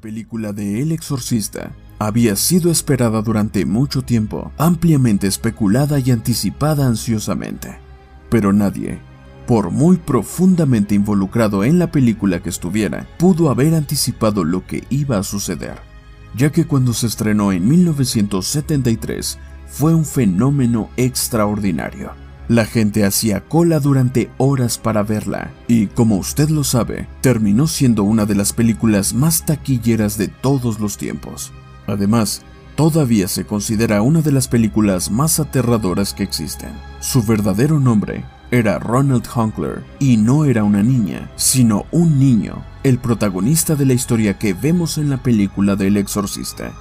película de El Exorcista había sido esperada durante mucho tiempo, ampliamente especulada y anticipada ansiosamente. Pero nadie, por muy profundamente involucrado en la película que estuviera, pudo haber anticipado lo que iba a suceder, ya que cuando se estrenó en 1973 fue un fenómeno extraordinario. La gente hacía cola durante horas para verla y, como usted lo sabe, terminó siendo una de las películas más taquilleras de todos los tiempos. Además, todavía se considera una de las películas más aterradoras que existen. Su verdadero nombre era Ronald Honkler y no era una niña, sino un niño, el protagonista de la historia que vemos en la película de El Exorcista.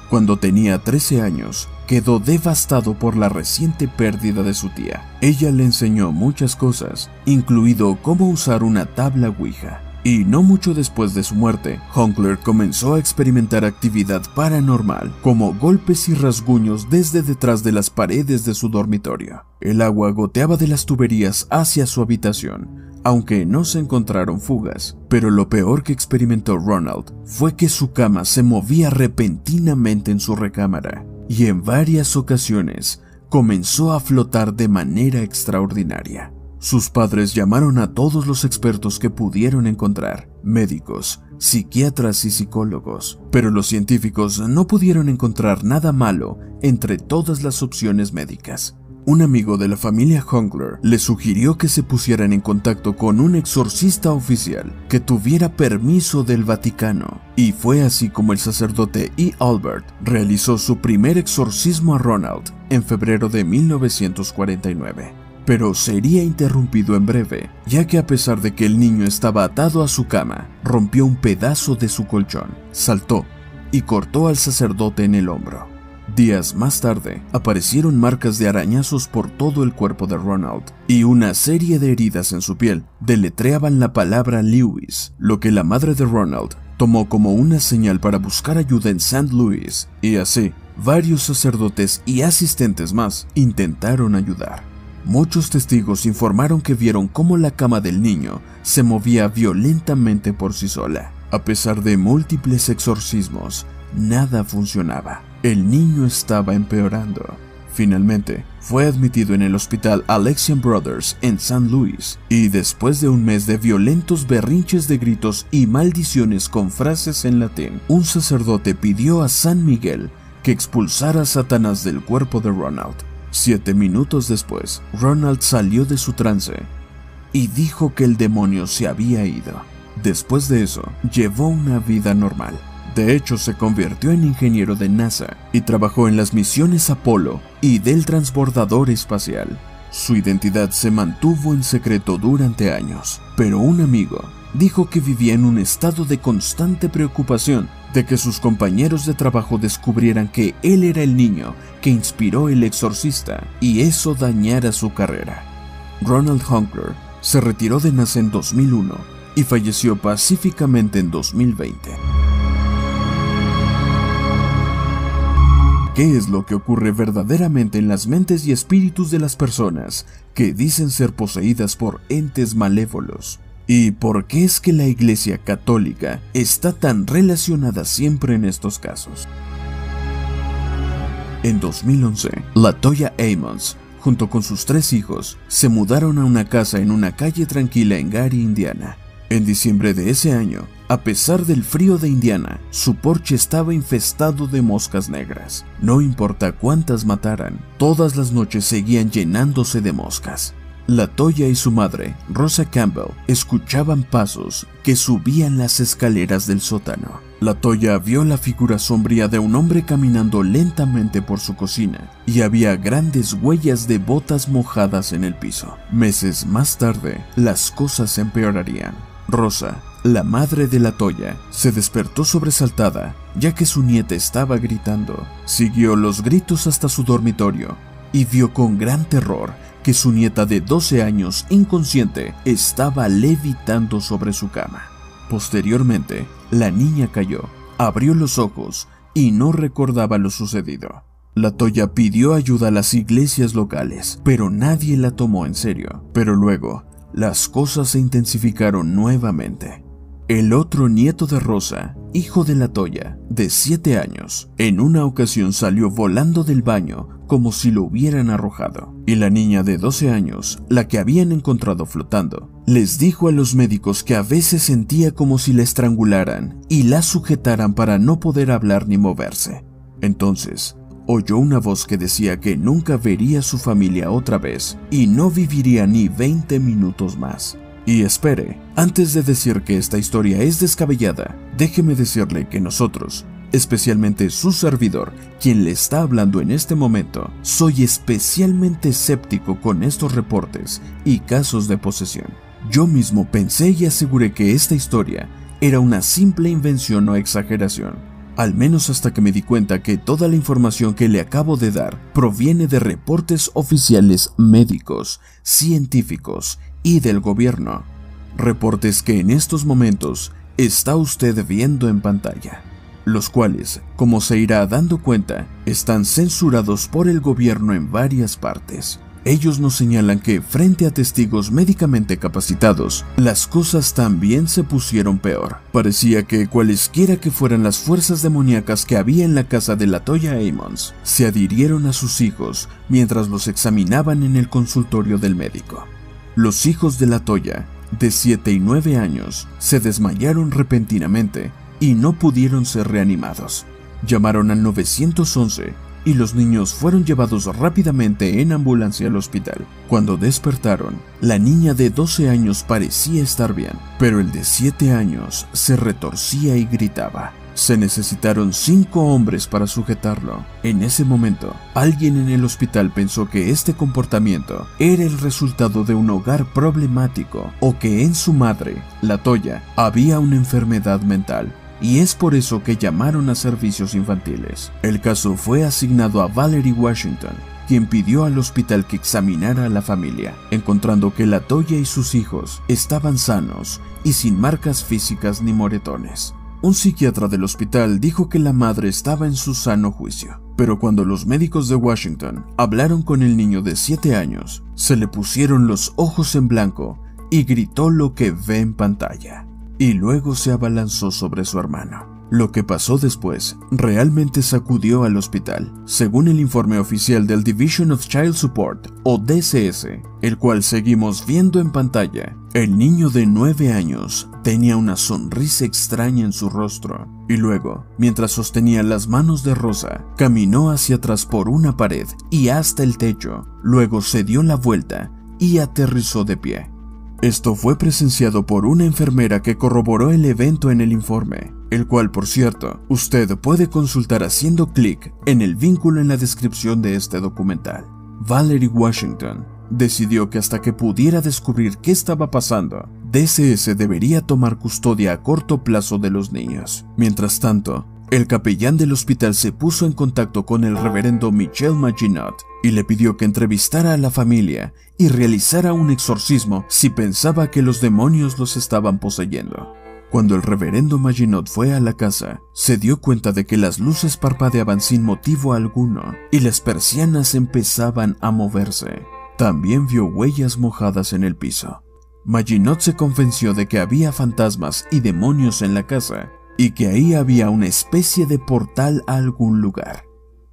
Cuando tenía 13 años, quedó devastado por la reciente pérdida de su tía. Ella le enseñó muchas cosas, incluido cómo usar una tabla Ouija. Y no mucho después de su muerte, Honkler comenzó a experimentar actividad paranormal, como golpes y rasguños desde detrás de las paredes de su dormitorio. El agua goteaba de las tuberías hacia su habitación, aunque no se encontraron fugas. Pero lo peor que experimentó Ronald fue que su cama se movía repentinamente en su recámara, y en varias ocasiones comenzó a flotar de manera extraordinaria. Sus padres llamaron a todos los expertos que pudieron encontrar, médicos, psiquiatras y psicólogos, pero los científicos no pudieron encontrar nada malo entre todas las opciones médicas. Un amigo de la familia Honkler le sugirió que se pusieran en contacto con un exorcista oficial que tuviera permiso del Vaticano, y fue así como el sacerdote E. Albert realizó su primer exorcismo a Ronald en febrero de 1949. Pero sería interrumpido en breve, ya que a pesar de que el niño estaba atado a su cama, rompió un pedazo de su colchón, saltó y cortó al sacerdote en el hombro. Días más tarde, aparecieron marcas de arañazos por todo el cuerpo de Ronald, y una serie de heridas en su piel deletreaban la palabra Lewis, lo que la madre de Ronald tomó como una señal para buscar ayuda en St. Louis, y así, varios sacerdotes y asistentes más intentaron ayudar. Muchos testigos informaron que vieron cómo la cama del niño se movía violentamente por sí sola. A pesar de múltiples exorcismos, nada funcionaba. El niño estaba empeorando. Finalmente, fue admitido en el hospital Alexian Brothers en St. Louis, y después de un mes de violentos berrinches de gritos y maldiciones con frases en latín, un sacerdote pidió a San Miguel que expulsara a Satanás del cuerpo de Ronald. 7 minutos después, Ronald salió de su trance y dijo que el demonio se había ido. Después de eso, llevó una vida normal. De hecho, se convirtió en ingeniero de NASA y trabajó en las misiones Apolo y del transbordador espacial. Su identidad se mantuvo en secreto durante años, pero un amigo dijo que vivía en un estado de constante preocupación de que sus compañeros de trabajo descubrieran que él era el niño que inspiró El Exorcista y eso dañara su carrera. Ronald Honkler se retiró de NASA en 2001 y falleció pacíficamente en 2020. ¿Qué es lo que ocurre verdaderamente en las mentes y espíritus de las personas que dicen ser poseídas por entes malévolos? ¿Y por qué es que la Iglesia Católica está tan relacionada siempre en estos casos? En 2011, LaToya Ammons, junto con sus 3 hijos, se mudaron a una casa en una calle tranquila en Gary, Indiana. En diciembre de ese año, a pesar del frío de Indiana, su porche estaba infestado de moscas negras. No importa cuántas mataran, todas las noches seguían llenándose de moscas. LaToya y su madre, Rosa Campbell, escuchaban pasos que subían las escaleras del sótano. LaToya vio la figura sombría de un hombre caminando lentamente por su cocina, y había grandes huellas de botas mojadas en el piso. Meses más tarde, las cosas empeorarían. Rosa, la madre de LaToya, se despertó sobresaltada, ya que su nieta estaba gritando. Siguió los gritos hasta su dormitorio, y vio con gran terror que su nieta de 12 años, inconsciente, estaba levitando sobre su cama. Posteriormente, la niña cayó, abrió los ojos y no recordaba lo sucedido. LaToya pidió ayuda a las iglesias locales, pero nadie la tomó en serio. Pero luego, las cosas se intensificaron nuevamente. El otro nieto de Rosa, hijo de Latoya, de 7 años, en una ocasión salió volando del baño como si lo hubieran arrojado, y la niña de 12 años, la que habían encontrado flotando, les dijo a los médicos que a veces sentía como si la estrangularan y la sujetaran para no poder hablar ni moverse. Entonces, oyó una voz que decía que nunca vería a su familia otra vez y no viviría ni 20 minutos más. Y espere, antes de decir que esta historia es descabellada, déjeme decirle que nosotros, especialmente su servidor, quien le está hablando en este momento, soy especialmente escéptico con estos reportes y casos de posesión. Yo mismo pensé y aseguré que esta historia era una simple invención o exageración, al menos hasta que me di cuenta que toda la información que le acabo de dar proviene de reportes oficiales médicos, científicos y del gobierno. Reportes que en estos momentos está usted viendo en pantalla, los cuales, como se irá dando cuenta, están censurados por el gobierno en varias partes. Ellos nos señalan que, frente a testigos médicamente capacitados, las cosas también se pusieron peor. Parecía que cualesquiera que fueran las fuerzas demoníacas que había en la casa de Latoya Ammons, se adhirieron a sus hijos mientras los examinaban en el consultorio del médico. Los hijos de Latoya, de 7 y 9 años, se desmayaron repentinamente y no pudieron ser reanimados. Llamaron al 911 y los niños fueron llevados rápidamente en ambulancia al hospital. Cuando despertaron, la niña de 12 años parecía estar bien, pero el de 7 años se retorcía y gritaba. Se necesitaron 5 hombres para sujetarlo. En ese momento, alguien en el hospital pensó que este comportamiento era el resultado de un hogar problemático o que en su madre, Latoya, había una enfermedad mental. Y es por eso que llamaron a servicios infantiles. El caso fue asignado a Valerie Washington, quien pidió al hospital que examinara a la familia, encontrando que Latoya y sus hijos estaban sanos y sin marcas físicas ni moretones. Un psiquiatra del hospital dijo que la madre estaba en su sano juicio, pero cuando los médicos de Washington hablaron con el niño de 7 años, se le pusieron los ojos en blanco y gritó lo que ve en pantalla. Y luego se abalanzó sobre su hermano. Lo que pasó después realmente sacudió al hospital. Según el informe oficial del Division of Child Support, o DCS, el cual seguimos viendo en pantalla, el niño de 9 años tenía una sonrisa extraña en su rostro, y luego, mientras sostenía las manos de Rosa, caminó hacia atrás por una pared y hasta el techo, luego se dio la vuelta y aterrizó de pie. Esto fue presenciado por una enfermera que corroboró el evento en el informe, el cual, por cierto, usted puede consultar haciendo clic en el vínculo en la descripción de este documental. Valerie Washington decidió que hasta que pudiera descubrir qué estaba pasando, DCS debería tomar custodia a corto plazo de los niños. Mientras tanto, el capellán del hospital se puso en contacto con el reverendo Michel Maginot y le pidió que entrevistara a la familia y realizara un exorcismo si pensaba que los demonios los estaban poseyendo. Cuando el reverendo Maginot fue a la casa, se dio cuenta de que las luces parpadeaban sin motivo alguno y las persianas empezaban a moverse. También vio huellas mojadas en el piso. Maginot se convenció de que había fantasmas y demonios en la casa y que ahí había una especie de portal a algún lugar.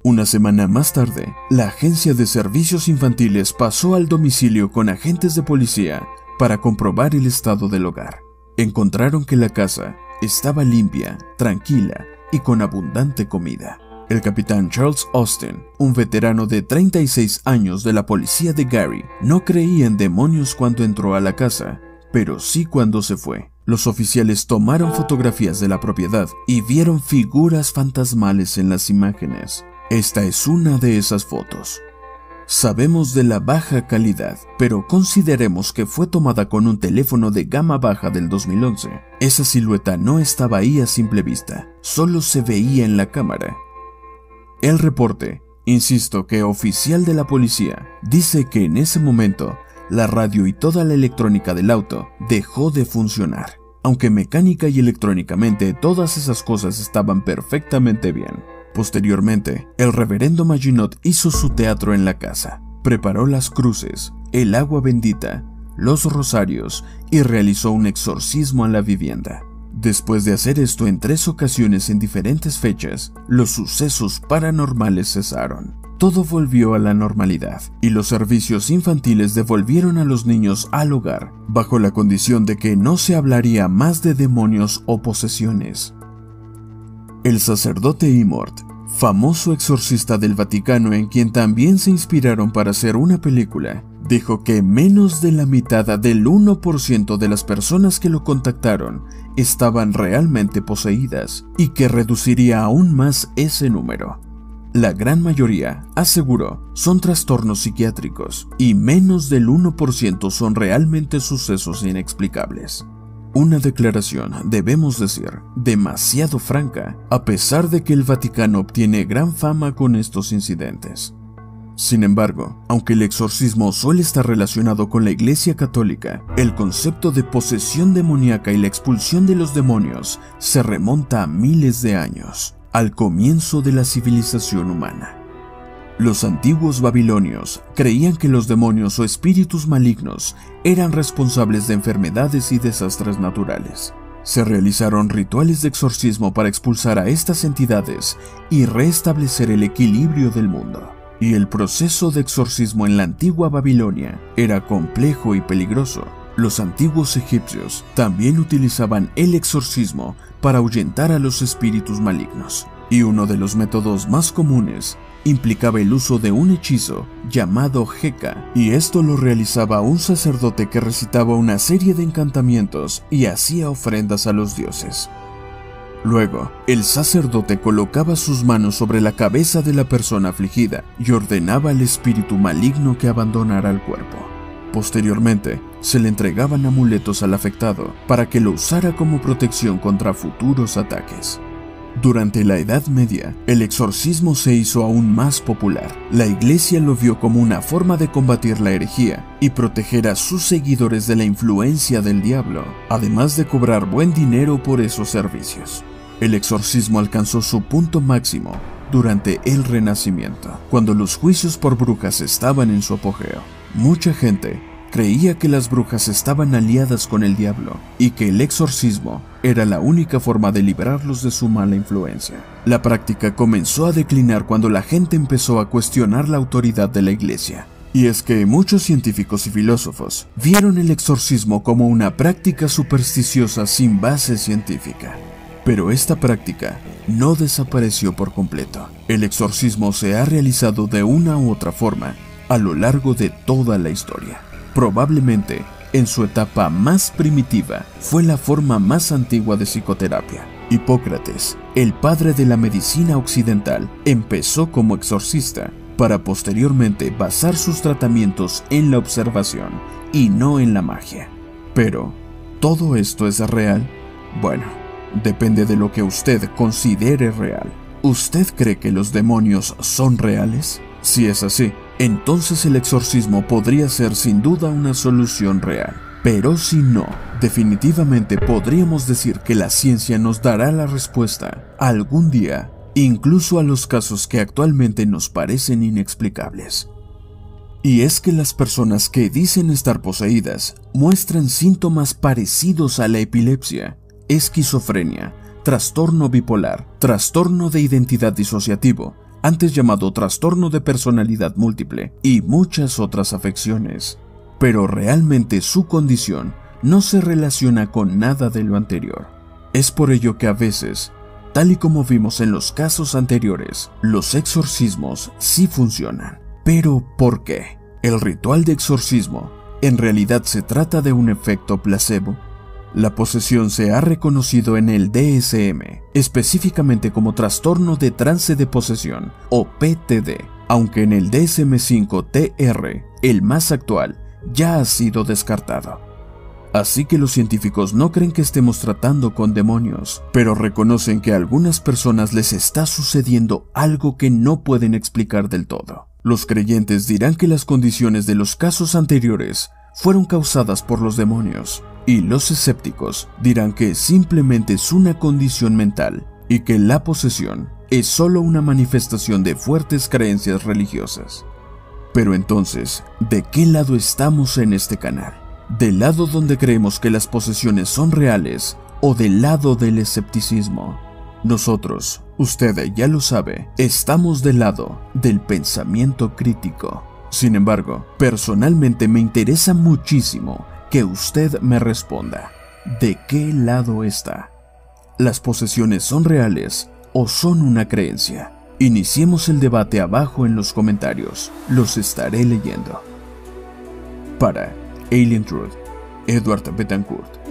Una semana más tarde, la agencia de servicios infantiles pasó al domicilio con agentes de policía para comprobar el estado del hogar. Encontraron que la casa estaba limpia, tranquila y con abundante comida. El capitán Charles Austin, un veterano de 36 años de la policía de Gary, no creía en demonios cuando entró a la casa, pero sí cuando se fue. Los oficiales tomaron fotografías de la propiedad y vieron figuras fantasmales en las imágenes. Esta es una de esas fotos. Sabemos de la baja calidad, pero consideremos que fue tomada con un teléfono de gama baja del 2011. Esa silueta no estaba ahí a simple vista, solo se veía en la cámara. El reporte, insisto que oficial de la policía, dice que en ese momento la radio y toda la electrónica del auto dejó de funcionar, aunque mecánica y electrónicamente todas esas cosas estaban perfectamente bien. Posteriormente, el reverendo Maginot hizo su teatro en la casa, preparó las cruces, el agua bendita, los rosarios y realizó un exorcismo a la vivienda. Después de hacer esto en 3 ocasiones en diferentes fechas, los sucesos paranormales cesaron. Todo volvió a la normalidad y los servicios infantiles devolvieron a los niños al hogar, bajo la condición de que no se hablaría más de demonios o posesiones. El sacerdote Immort, famoso exorcista del Vaticano en quien también se inspiraron para hacer una película, dijo que menos de la mitad del 1% de las personas que lo contactaron estaban realmente poseídas y que reduciría aún más ese número. La gran mayoría, aseguró, son trastornos psiquiátricos y menos del 1% son realmente sucesos inexplicables. Una declaración, debemos decir, demasiado franca, a pesar de que el Vaticano obtiene gran fama con estos incidentes. Sin embargo, aunque el exorcismo suele estar relacionado con la Iglesia Católica, el concepto de posesión demoníaca y la expulsión de los demonios se remonta a miles de años, al comienzo de la civilización humana. Los antiguos babilonios creían que los demonios o espíritus malignos eran responsables de enfermedades y desastres naturales. Se realizaron rituales de exorcismo para expulsar a estas entidades y restablecer el equilibrio del mundo. Y el proceso de exorcismo en la antigua Babilonia era complejo y peligroso. Los antiguos egipcios también utilizaban el exorcismo para ahuyentar a los espíritus malignos. Y uno de los métodos más comunes implicaba el uso de un hechizo llamado Heka, y esto lo realizaba un sacerdote que recitaba una serie de encantamientos y hacía ofrendas a los dioses. Luego, el sacerdote colocaba sus manos sobre la cabeza de la persona afligida y ordenaba al espíritu maligno que abandonara el cuerpo. Posteriormente, se le entregaban amuletos al afectado para que lo usara como protección contra futuros ataques. Durante la Edad Media, el exorcismo se hizo aún más popular. La Iglesia lo vio como una forma de combatir la herejía y proteger a sus seguidores de la influencia del diablo, además de cobrar buen dinero por esos servicios. El exorcismo alcanzó su punto máximo durante el Renacimiento, cuando los juicios por brujas estaban en su apogeo. Mucha gente creía que las brujas estaban aliadas con el diablo y que el exorcismo era la única forma de librarlos de su mala influencia. La práctica comenzó a declinar cuando la gente empezó a cuestionar la autoridad de la Iglesia. Y es que muchos científicos y filósofos vieron el exorcismo como una práctica supersticiosa sin base científica. Pero esta práctica no desapareció por completo. El exorcismo se ha realizado de una u otra forma a lo largo de toda la historia. Probablemente, en su etapa más primitiva, fue la forma más antigua de psicoterapia. Hipócrates, el padre de la medicina occidental, empezó como exorcista, para posteriormente basar sus tratamientos en la observación y no en la magia. Pero, ¿todo esto es real? Bueno, depende de lo que usted considere real. ¿Usted cree que los demonios son reales? Si es así, entonces el exorcismo podría ser sin duda una solución real. Pero si no, definitivamente podríamos decir que la ciencia nos dará la respuesta algún día, incluso a los casos que actualmente nos parecen inexplicables. Y es que las personas que dicen estar poseídas muestran síntomas parecidos a la epilepsia, esquizofrenia, trastorno bipolar, trastorno de identidad disociativo, antes llamado trastorno de personalidad múltiple, y muchas otras afecciones. Pero realmente su condición no se relaciona con nada de lo anterior. Es por ello que a veces, tal y como vimos en los casos anteriores, los exorcismos sí funcionan. ¿Pero por qué? ¿El ritual de exorcismo en realidad se trata de un efecto placebo? La posesión se ha reconocido en el DSM, específicamente como trastorno de trance de posesión, o PTD, aunque en el DSM-5-TR, el más actual, ya ha sido descartado. Así que los científicos no creen que estemos tratando con demonios, pero reconocen que a algunas personas les está sucediendo algo que no pueden explicar del todo. Los creyentes dirán que las condiciones de los casos anteriores fueron causadas por los demonios, y los escépticos dirán que simplemente es una condición mental y que la posesión es solo una manifestación de fuertes creencias religiosas. Pero entonces, ¿de qué lado estamos en este canal? ¿Del lado donde creemos que las posesiones son reales o del lado del escepticismo. Nosotros, usted ya lo sabe, estamos del lado del pensamiento crítico. Sin embargo, personalmente me interesa muchísimo que usted me responda. ¿De qué lado está? ¿Las posesiones son reales o son una creencia? Iniciemos el debate abajo en los comentarios. Los estaré leyendo. Para Alien Truth, Edward Betancourt.